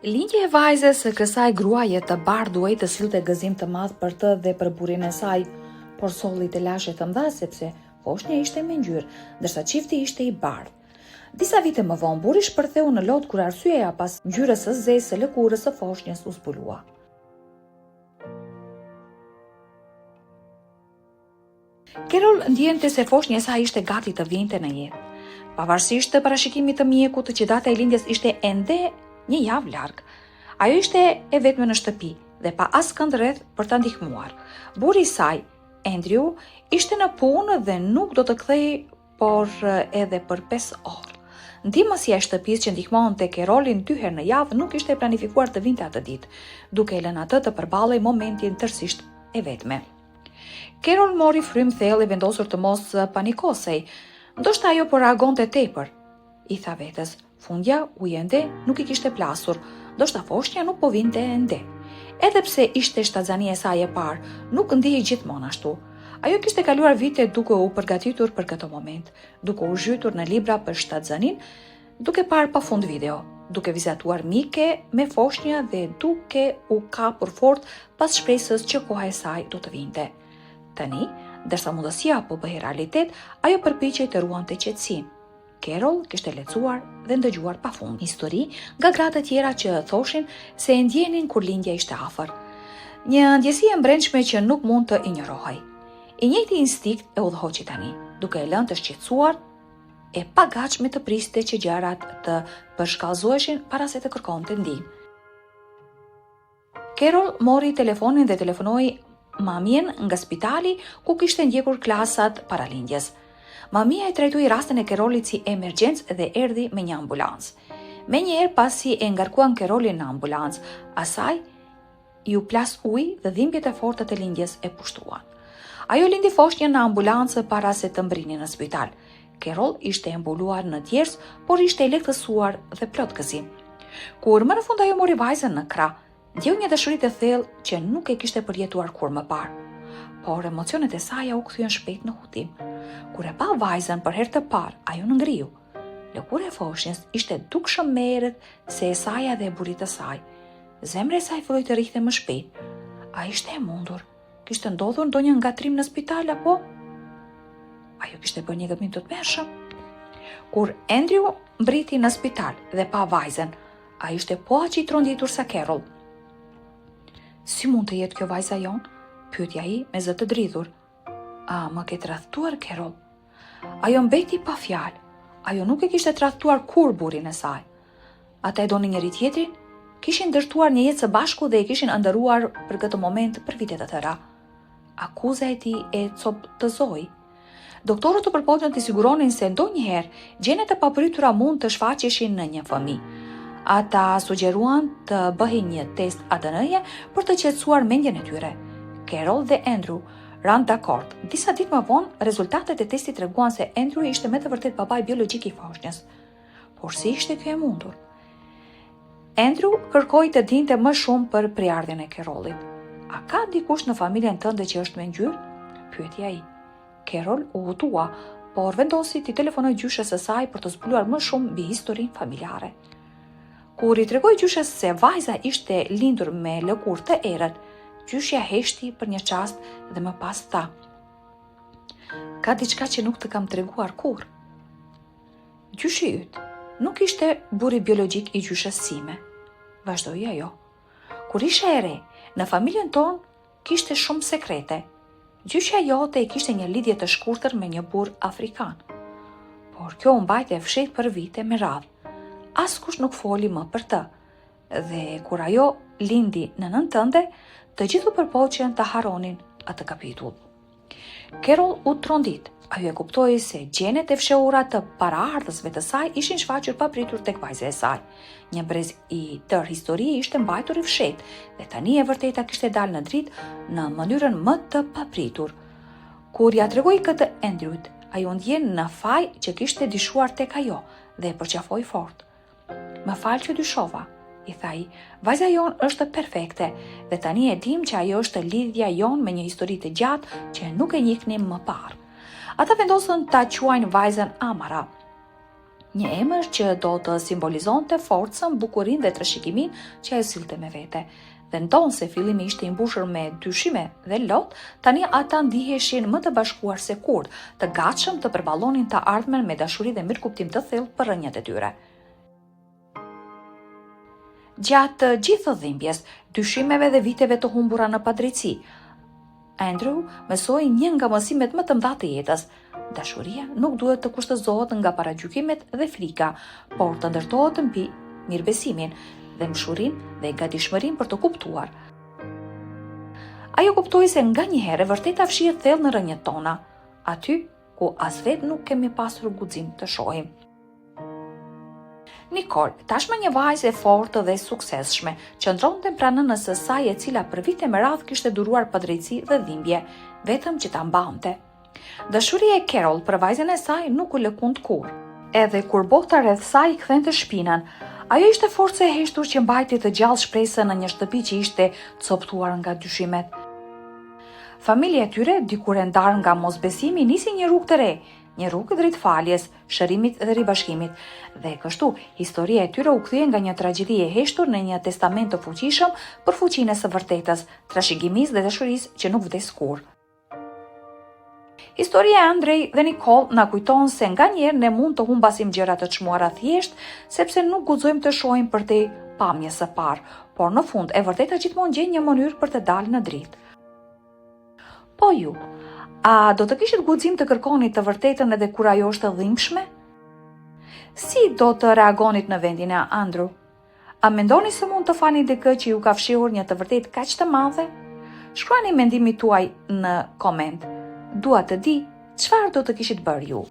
Lindja e vajzës së kësaj gruaje të bardhë duhej të sillte gëzim të madh për të dhe për burrin e saj, por solli të lashe të mëdha sepse foshnja ishte me ngjyrë, ndërsa çifti ishte i bardhë. Disa vite më vonë burri shpërtheu në lot kur arsyeja pas ngjyrës së zezë së lëkurës së foshnjës u zbulua. Carol ndjente se foshnja e saj ishte gati të vinte në jetë. Pavarësisht të parashikimit të mjekut që data e lindjes ishte ende një javë larg. Ajo ishte e vetme në shtëpi dhe pa askënd rreth për ta ndihmuar. Burri i saj, Andrew, ishte në punë dhe nuk do të kthehej por edhe për 5 orë. Ndihmësia e shtëpisë që ndihmonte Carolin 2 herë në javë nuk ishte planifikuar të vinte atë ditë, duke e lënë atë të përballej momentin tërësisht e vetme. Carol mori frym thellë e vendosur të mos panikosej. Ndoshta ajo po reagonte tepër, i tha vetes. Fundja ujende nuk i kishte plasur, ndoshta foshnja nuk po vinte ende. Edhe pse ishte shtatzania e saj e parë, nuk ndihej gjithmonë ashtu. Ajo kishte kaluar vite duke u përgatitur për këtë moment, duke u zhytur në libra për shtatzanin, duke parë pafund video, duke vizatuar mike me foshnja dhe duke u kapur fort pas shpresës që koha e saj do të vinte. Tani, ndërsa mundësia po bëhej realitet, ajo përpiqej të ruante qetësinë. Carol kishte lexuar dhe ndëgjuar pafund histori nga gratë të tjera që thoshin se e ndjenin kur lindja ishte afër. Një ndjesi e mbrëmshme që nuk mund të injorohej. I njëjti instinkt e udhëhoqi tani, duke e lënë të shqetësuar e pagatshme të priste që gjërat të përshkallëzoheshin para se të kërkonte ndihmë. Carol mori telefonin dhe telefonoi mamien nga spitali ku kishte ndjekur klasat para lindjes. Mamia e trajtoi rastin e Carolit si emergjencë dhe erdhi me një ambulancë. Menjëherë pasi e ngarkuan Carolin në ambulancë, asaj ju plas ujë dhe dhimbjet e forta të lindjes e pushtuan. Ajo lindi foshnjën në ambulancë para se të mbrinin në spital. Carol ishte mbuluar në djers, por ishte e lehtësuar dhe plot gëzim. Kur më në fund ajo mori vajzën në krah, ndjeu një dashuri të thellë që nuk e kishte përjetuar kur më parë. Por emocionet e saj u kthyen shpejt në hutim. Kur e pa vajzën për herë të parë, ajo ngriu. Lëkura e foshnjës ishte dukshëm më errët se e saj dhe e burrit të saj. Zemra e saj filloi të rrihte më shpejt. Ai ishte e mundur. Kishte ndodhur ndonjë ngatrim në spital apo? Ajo kishte bërë një gabim të tmerrshëm. Kur Andrew mbriti në spital dhe pa vajzën, ai ishte po aq i tronditur sa Carol. Si mund të jetë kjo vajza jon? Pyeti ai me zë të dridhur. A më ke tradhtuar, Carol? Ajo mbeti pa fjalë. Ajo nuk e kishte tradhtuar kur burrin e saj. Ata e donin njëri tjetrin, kishin ndërtuar një jetë së bashku dhe e kishin ëndërruar për këtë moment për vite të tëra. Akuza e tij e coptëzoi. Doktorët u përpoqën të siguronin se ndonjëherë gjenet e papritura mund të shfaqeshin në një fëmijë. Ata sugjeruan të bëhej një test ADN-je për të qetësuar mendjen e tyre. Carol dhe Andrew ranë dakord. Disa ditë më vonë, rezultatet e testit treguan se Andrew ishte me të vërtet babai biologjik i foshnjës. Por si ishte kjo e mundur? Andrew kërkoi të dinte më shumë për priardhjen e Carolit. A ka dikush në familjen tënde që është me ngjyrë? Pyeti ai. Carol u hutua, por vendosi të telefonoj gjyshes së saj për të zbuluar më shumë mbi historinë familjare. Kur i tregoi gjyshes se vajza ishte lindur me lëkurë të errët, gjyshja heshti për një çast dhe më pas tha: Ka diçka që nuk të kam treguar kur. Gjyshi yt nuk ishte burri biologjik i gjyshes sime, vazhdoi ajo. Kur isha e re, në familjen tonë kishte shumë sekrete. Gjyshja jote i kishte një lidhje të shkurtër me një burr afrikan. Por kjo u mbajti e fshehtë për vite me radhë. Askush nuk foli më për të. Dhe kur ajo lindi në nënën tënde, të gjithu përpoqen të haronin atë kapitull. Carol u trondit. Ajo e kuptoi se gjenet e fshehura të paraardhësve të saj ishin shfaqur papritur tek vajza e saj. Një brez i tërë historie ishte mbajtur i fshehtë dhe tani e vërteta kishte dalë në dritë në mënyrën më të papritur. Kur ja tregoi këtë Andrewt, ajo ndjen në faj që kishte dishuar tek ajo dhe e përqafoi fort. Më fal që dyshova, i tha ai. Vajza jon është perfekte dhe tani e dim që ajo është lidhja jon me një histori të gjatë që nuk e njihnim më parë. Ata vendosën ta quajnë vajzën Amara. Një emër që do të simbolizonte forcën, bukurinë dhe trashëgimin që ajo sillte me vete. Dhe ndonë se fillimi ishte i mbushur me dyshime dhe lot, tani ata ndiheshin më të bashkuar se kurrë, të gatshëm të përballonin të ardhmen me dashuri dhe mirëkuptim të thellë për rënjët e tyre. Gjatë gjithë dhimbjes, dyshimeve dhe viteve të humbura në padrejti, Andrew mësoi një nga mësimet më të mëdha të jetës. Dashuria nuk duhet të kushtëzohet nga paragjykimet dhe frika, por të ndërtohet mbi mirëbesimin dhe mshurim dhe gatishmërim për të kuptuar. Ajo kuptoi se nganjëherë vërteta fshihet thellë në rrënjët tona, aty ku as vetë nuk kemi pasur guxim të shohim. Nicole, tashmë një vajzë e fortë dhe suksesshme, qëndronte pranë nënës së saj, e cila për vite me radhë kishte duruar padrejti dhe dhimbje, vetëm që ta mbante. Dashuria e Carol për vajzën e saj nuk u lëkund kurrë. Edhe kur bota rreth saj kthente shpinën, ajo ishte forca e heshtur që mbajti të gjallë shpresën në një shtëpi që ishte coptuar nga dyshimet. Familja e tyre, dikur e ndarë nga mosbesimi, nisi një rrugë të re, një rrugë drejt faljes, shërimit dhe ribashkimit. Dhe kështu, historia e tyre u kthye nga një tragjedi e heshtur në një testament të fuqishëm për fuqinë së vërtetës, trashëgimisë dhe dashurisë që nuk vdes kurrë. Historia e Andrej dhe Nicole na kujton se nganjëherë ne mund të humbasim gjëra të çmuara thjesht sepse nuk guxojmë të shohim përtej pamjes së parë, por në fund e vërteta gjithmonë gjen një mënyrë për të dalë në dritë. Po ju, a do të kishit guxim të kërkonit të vërtetën edhe kur ajo është e dhimbshme? Si do të reagonit në vendin e Andrew? A mendoni se mund të fani dikë që ju ka fshihur një të vërtetë kaq të madhe? Shkruani mendimin tuaj në koment. Dua të di çfarë do të kishit bërë ju.